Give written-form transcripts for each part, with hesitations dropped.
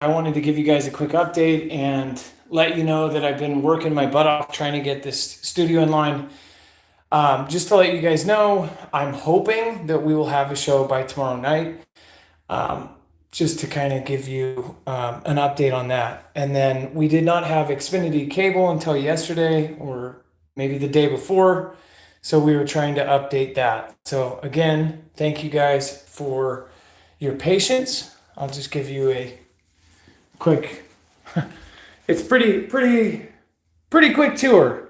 I wanted to give you guys a quick update and let you know that I've been working my butt off trying to get this studio in line. Just to let you guys know, I'm hoping that we will have a show by tomorrow night. Um, just to kind of give you an update on that. And then we did not have Xfinity cable until yesterday or maybe the day before. So we were trying to update that. So again, thank you guys for your patience. I'll just give you a quick, it's pretty quick tour.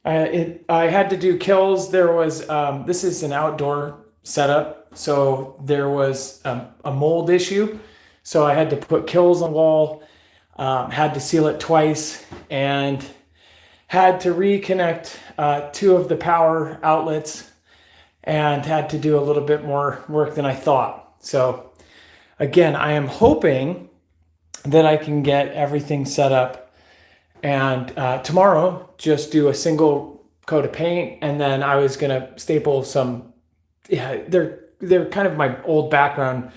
I had to do kills. There was, this is an outdoor setup. So there was a mold issue. So I had to put kills on the wall, had to seal it twice, and had to reconnect two of the power outlets, and had to do a little bit more work than I thought. So again, I am hoping that I can get everything set up, and tomorrow just do a single coat of paint, and then I was gonna staple some. Yeah, they're kind of my old background,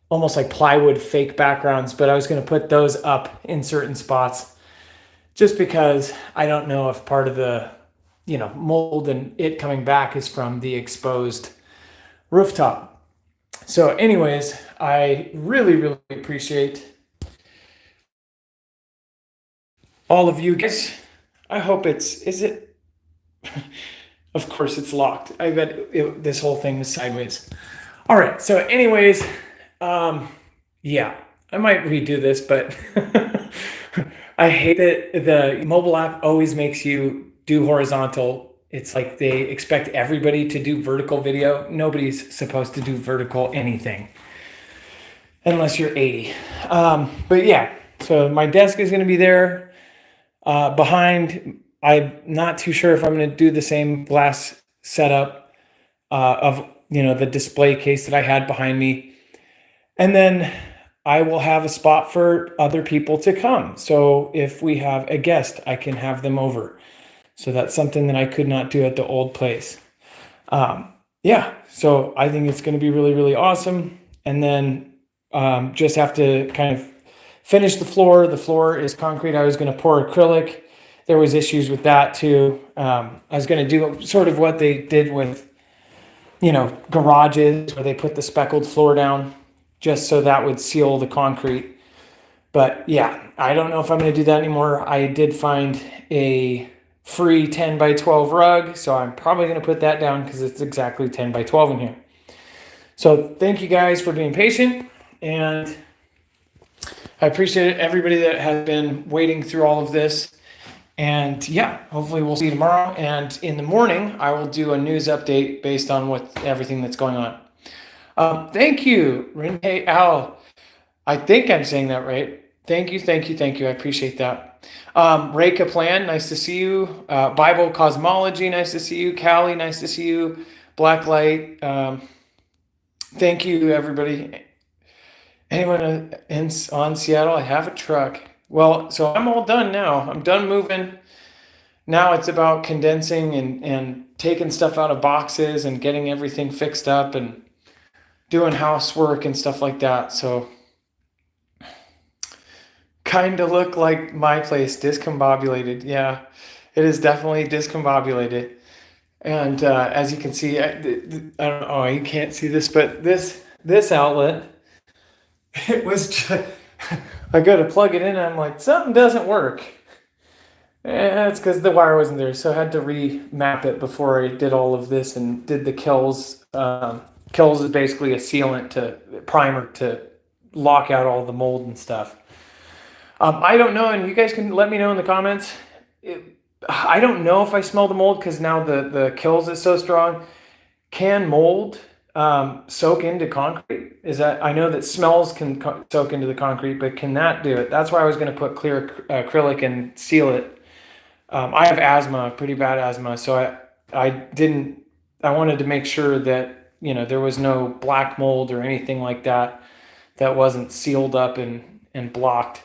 almost like plywood fake backgrounds, but I was gonna put those up in certain spots, just because I don't know if part of the mold and it coming back is from the exposed rooftop. So, anyways, I really appreciate all of you guys. I hope is it? Of course it's locked. I bet this whole thing was sideways. All right. So anyways, yeah, I might redo this, but I hate that the mobile app always makes you do horizontal. It's like they expect everybody to do vertical video. Nobody's supposed to do vertical anything unless you're 80. But yeah, so my desk is going to be there. Behind, I'm not too sure if I'm going to do the same glass setup of the display case that I had behind me, and then I will have a spot for other people to come. So if we have a guest, I can have them over. So that's something that I could not do at the old place. Yeah, so I think it's going to be really awesome. And then just have to kind of finish the floor. The floor is concrete. I was going to pour acrylic. There was issues with that too. I was going to do sort of what they did with, garages, where they put the speckled floor down just so that would seal the concrete. But yeah, I don't know if I'm going to do that anymore. I did find a free 10 by 12 rug, so I'm probably going to put that down because it's exactly 10 by 12 in here. So thank you guys for being patient, and I appreciate everybody that has been waiting through all of this. And yeah, hopefully we'll see you tomorrow. And in the morning, I will do a news update based on everything that's going on. Thank you, Renee Al. I think I'm saying that right. Thank you. I appreciate that. Ray Kaplan, nice to see you. Bible Cosmology, nice to see you. Callie, nice to see you. Blacklight, thank you, everybody. Anyone on Seattle? I have a truck. Well, so I'm all done now. I'm done moving. Now it's about condensing and taking stuff out of boxes and getting everything fixed up and doing housework and stuff like that. So kind of look like my place, discombobulated. Yeah, it is definitely discombobulated. And as you can see, I don't know, you can't see this, but this outlet, it was just, I go to plug it in and I'm like, something doesn't work. And it's because the wire wasn't there. So I had to remap it before I did all of this and did the kills. Kills is basically a primer to lock out all the mold and stuff. I don't know, and you guys can let me know in the comments. I don't know if I smell the mold because now the kills is so strong. Can mold soak into concrete? I know that smells can soak into the concrete, but can that do it? That's why I was going to put clear acrylic and seal it. I have asthma, pretty bad asthma, so I wanted to make sure that there was no black mold or anything like that wasn't sealed up and blocked.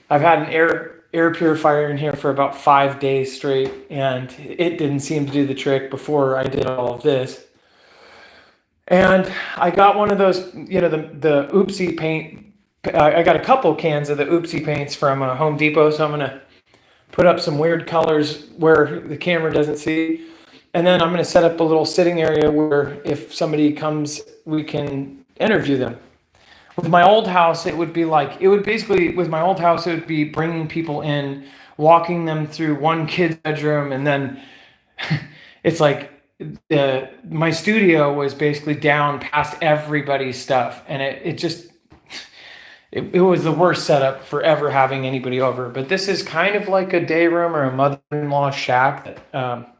I've had an air purifier in here for about 5 days straight, and it didn't seem to do the trick before I did all of this. And I got one of those, the oopsie I got a couple cans of the Oopsie paints from Home Depot, so I'm gonna put up some weird colors where the camera doesn't see. And then I'm going to set up a little sitting area where if somebody comes, we can interview them. With my old house, it would be with my old house, it would be bringing people in, walking them through one kid's bedroom. And then it's like my studio was basically down past everybody's stuff. And it was the worst setup for ever having anybody over. But this is kind of like a day room or a mother-in-law shack that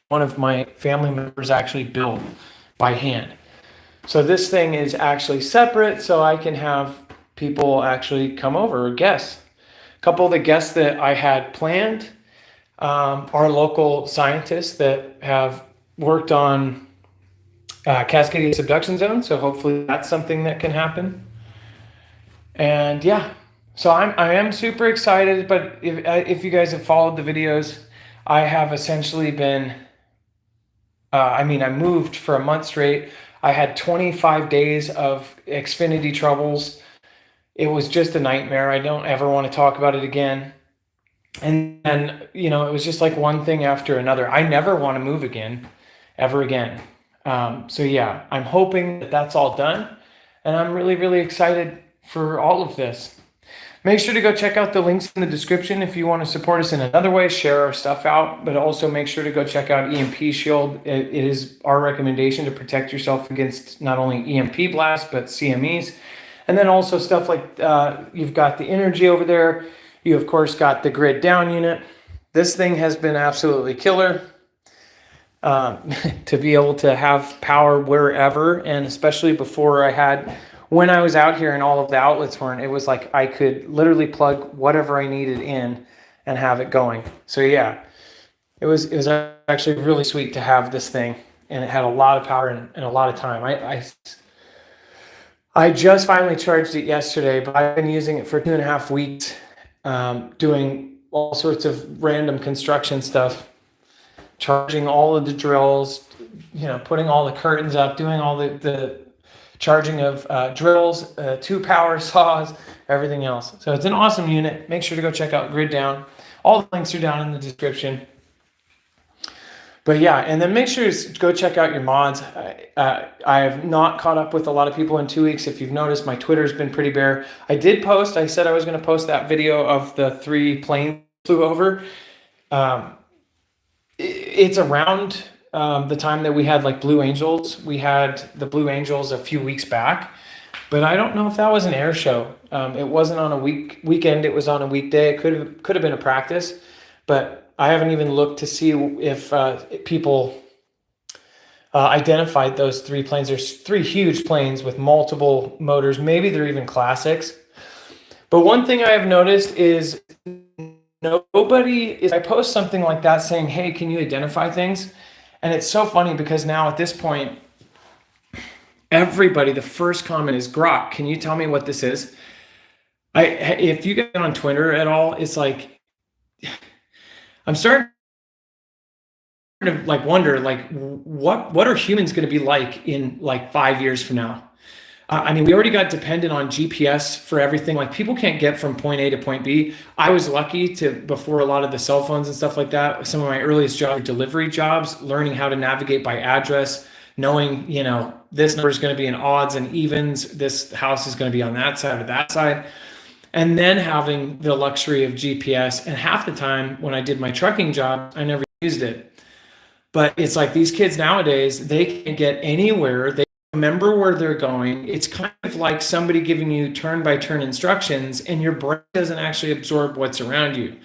one of my family members actually built by hand. So this thing is actually separate, so I can have people actually come over, or guests. A couple of the guests that I had planned are local scientists that have worked on Cascadia subduction zone, so hopefully that's something that can happen. And yeah, so I am super excited, but if you guys have followed the videos, I have essentially been, I moved for a month straight. I had 25 days of Xfinity troubles. It was just a nightmare. I don't ever want to talk about it again. And it was just like one thing after another. I never want to move again, ever again. So yeah, I'm hoping that that's all done. And I'm really, really excited for all of this. Make sure to go check out the links in the description if you want to support us in another way, share our stuff out, but also make sure to go check out EMP Shield. It is our recommendation to protect yourself against not only EMP blasts, but CMEs. And then also stuff like you've got the energy over there. You, of course, got the grid down unit. This thing has been absolutely killer to be able to have power wherever, and especially when I was out here and all of the outlets weren't, it was like I could literally plug whatever I needed in and have it going. So yeah, it was actually really sweet to have this thing, and it had a lot of power and a lot of time. I just finally charged it yesterday, but I've been using it for 2.5 weeks, doing all sorts of random construction stuff, charging all of the drills, putting all the curtains up, doing all the charging of drills, 2 power saws, everything else. So it's an awesome unit. Make sure to go check out Grid Down. All the links are down in the description. But yeah, and then make sure to go check out your mods. I have not caught up with a lot of people in 2 weeks. If you've noticed, my Twitter's been pretty bare. I said I was going to post that video of the 3 planes flew over. It's around the time that we had like Blue Angels. We had the Blue Angels a few weeks back, but I don't know if that was an air show. It wasn't on a weekend. It was on a weekday. It could have been a practice, but I haven't even looked to see if people identified those 3 planes. There's 3 huge planes with multiple motors. Maybe they're even classics. But one thing I have noticed is I post something like that saying, hey, can you identify things? And it's so funny because now at this point, everybody, the first comment is, Grok, can you tell me what this is? If you get on Twitter at all, it's like, I'm starting to like wonder, like, what are humans going to be like in like 5 years from now? We already got dependent on GPS for everything. Like, people can't get from point A to point B. I was lucky before a lot of the cell phones and stuff like that, some of my earliest jobs were delivery jobs, learning how to navigate by address, knowing, this number is going to be in odds and evens. This house is going to be on that side or that side. And then having the luxury of GPS. And half the time when I did my trucking job, I never used it. But it's like these kids nowadays, they can't get anywhere. They remember where they're going. It's kind of like somebody giving you turn-by-turn instructions, and your brain doesn't actually absorb what's around you.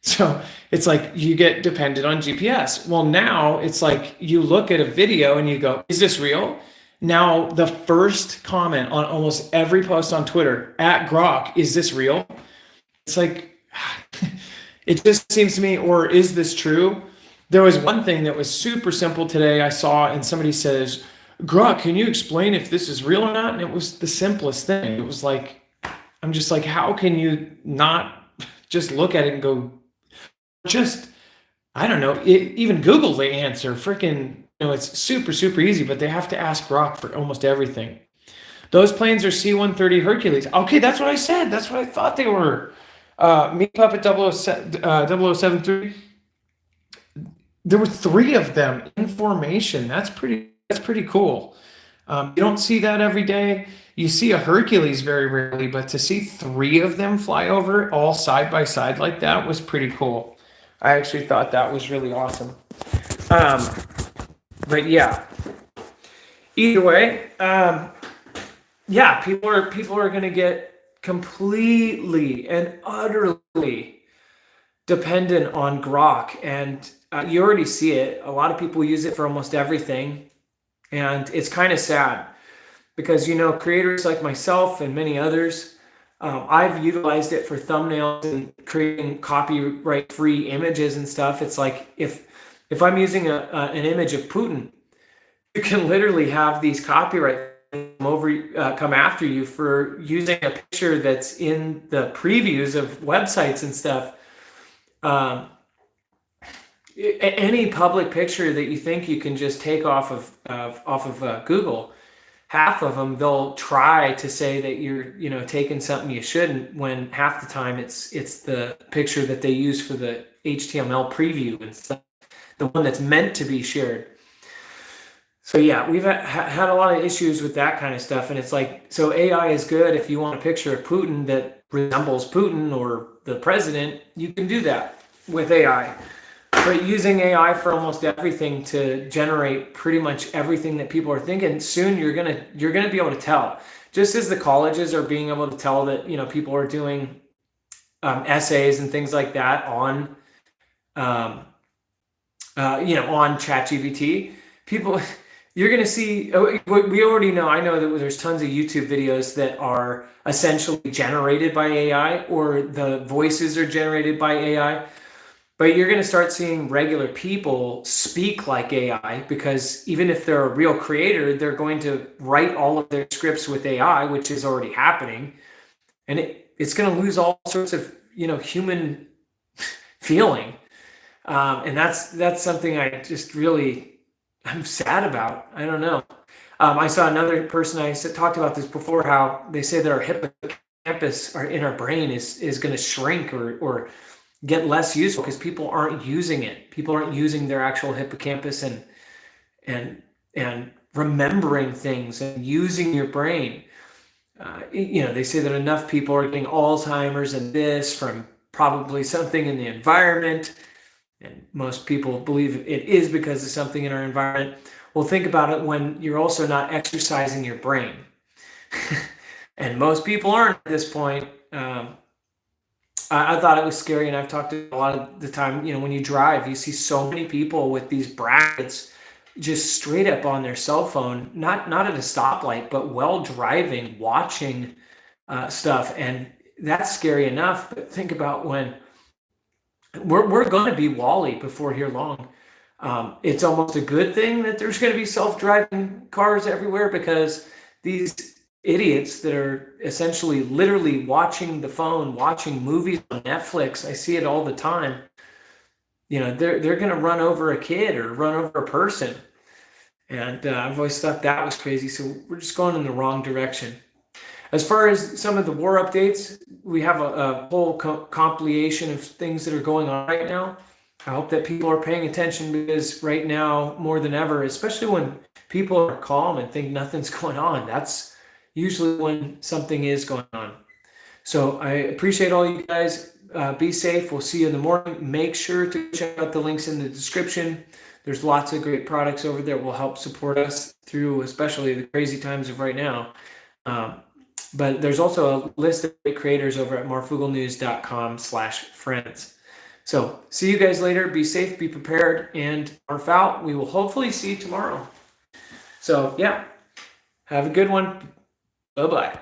So it's like you get dependent on GPS. Well, now it's like you look at a video and you go, is this real? Now, the first comment on almost every post on Twitter, @Grok, is this real? It's like, it just seems to me, or is this true? There was one thing that was super simple today I saw, and somebody says, Grok, can you explain if this is real or not? And it was the simplest thing. It was like, I'm just like, how can you not just look at it and go, I don't know, even Google the answer. Freaking, it's super, super easy, but they have to ask Grok for almost everything. Those planes are C-130 Hercules. Okay, that's what I said. That's what I thought they were. Me Puppet 0073. There were 3 of them in formation. That's pretty cool. You don't see that every day. You see a Hercules very rarely, but to see 3 of them fly over all side by side like that was pretty cool. I actually thought that was really awesome. But yeah, either way, yeah, people are going to get completely and utterly dependent on Grok, and you already see it. A lot of people use it for almost everything, and it's kind of sad because, you know, creators like myself and many others, I've utilized it for thumbnails and creating copyright-free images and stuff. It's like if I'm using an image of Putin, you can literally have these copyright come after you for using a picture that's in the previews of websites and stuff. Any public picture that you think you can just take off of Google, half of them they'll try to say that you're, you know, taking something you shouldn't, when half the time it's the picture that they use for the HTML preview and stuff, the one that's meant to be shared. So yeah, we've had a lot of issues with that kind of stuff, and it's like, so AI is good if you want a picture of Putin that resembles Putin or the president, you can do that with AI. But using AI for almost everything to generate pretty much everything that people are thinking, soon you're gonna be able to tell. Just as the colleges are being able to tell that, you know, people are doing essays and things like that on on ChatGPT, people. You're going to see, we already know, I know that there's tons of YouTube videos that are essentially generated by AI, or the voices are generated by AI. But you're going to start seeing regular people speak like AI, because even if they're a real creator, they're going to write all of their scripts with AI, which is already happening. And it's going to lose all sorts of, you know, human feeling. And that's something I just I'm sad about. I don't know. I saw another person, I talked about this before, how they say that our hippocampus in our brain is going to shrink or get less useful because people aren't using it. People aren't using their actual hippocampus and remembering things and using your brain. You know, they say that enough people are getting Alzheimer's and this from probably something in the environment. And most people believe it is because of something in our environment. Well, think about it when you're also not exercising your brain. And most people aren't at this point. I thought it was scary, and I've talked to a lot of the time, you know, when you drive, you see so many people with these brackets just straight up on their cell phone, not at a stoplight, but while driving, watching stuff. And that's scary enough. But think about when we're going to be Wall-E before here long. It's almost a good thing that there's going to be self-driving cars everywhere, because these idiots that are essentially literally watching the phone, watching movies on Netflix, I see it all the time. You know, they're going to run over a kid or run over a person. And I've always thought that was crazy. So we're just going in the wrong direction. As far as some of the war updates, we have a whole compilation of things that are going on right now. I hope that people are paying attention, because right now, more than ever, especially when people are calm and think nothing's going on, that's usually when something is going on. So I appreciate all you guys. Be safe. We'll see you in the morning. Make sure to check out the links in the description. There's lots of great products over there that will help support us through, especially the crazy times of right now. But there's also a list of great creators over at marfooglenews.com/friends. So see you guys later. Be safe, be prepared, and Marf out. We will hopefully see you tomorrow. So yeah, have a good one. Bye-bye.